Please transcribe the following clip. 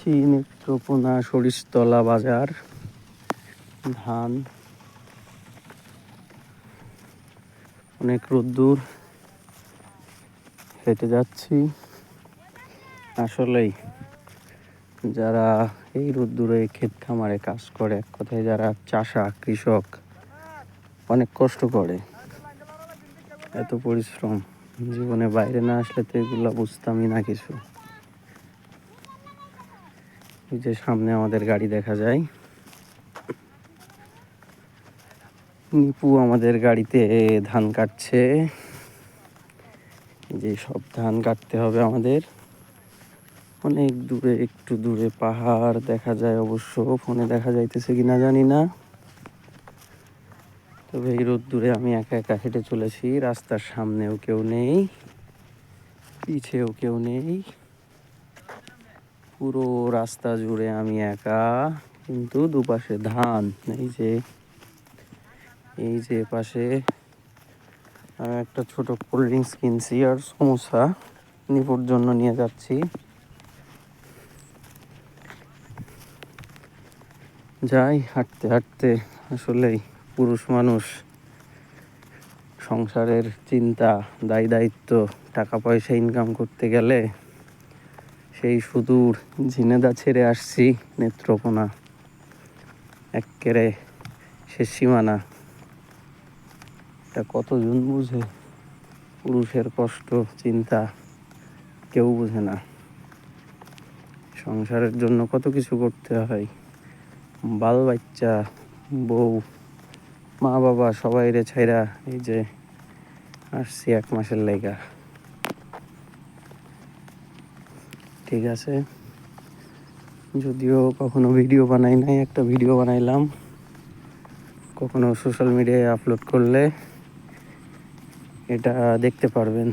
যাচ্ছি নেত্রকোনা সরিষতলা বাজার। ধান অনেক রোদ্দুর, হেঁটে যাচ্ছি। আসলেই যারা এই রোদ্দুরে ক্ষেত খামারে কাজ করে, এক কথায় যারা চাষা কৃষক, অনেক কষ্ট করে, এত পরিশ্রম জীবনে বাইরে না আসলে তো এগুলো বুঝতামই না কিছু। এই যে সামনে আমাদের গাড়ি দেখা যায়, নিপু আমাদের গাড়িতে ধান কাটছে। যে সব ধান কাটতে হবে আমাদের। অনেক দূরে, একটু দূরে পাহাড় দেখা যায়, অবশ্য ফোনে দেখা যাইতেছে কিনা জানি না। তবে এই রোদ্দুরে আমি একা একা হেঁটে চলেছি। রাস্তার সামনেও কেউ নেই, পিছেও কেউ নেই, পুরো রাস্তা জুড়ে আমি একা। কিন্তু দুপাশে ধান। এই যে পাশে আমি একটা ছোট কোল্ড ড্রিঙ্কস কিনছি আর সমোসা নিপুর জন্য নিয়ে যাচ্ছি। যাই হাঁটতে হাঁটতে। আসলেই পুরুষ মানুষ, সংসারের চিন্তা, দায় দায়িত্ব, টাকা পয়সা ইনকাম করতে গেলে সেই সুদূর ঝিনেদা ছেড়ে আসছি নেত্রকোনা, এক্কেরে শেষ সীমানা। এটা কতজন বুঝে? পুরুষের কষ্ট চিন্তা কেউ বুঝে না। সংসারের জন্য কত কিছু করতে হয়, বাল বাচ্চা, বউ, মা বাবা সবাই রে ছাইরা এই যে আসছি 1 মাসের লাইগা। ঠিক আছে, যদিও কখনো ভিডিও বানাই নাই, একটা ভিডিও বানাইলাম। কখনো সোশ্যাল মিডিয়ায় আপলোড করলে এটা দেখতে পারবেন।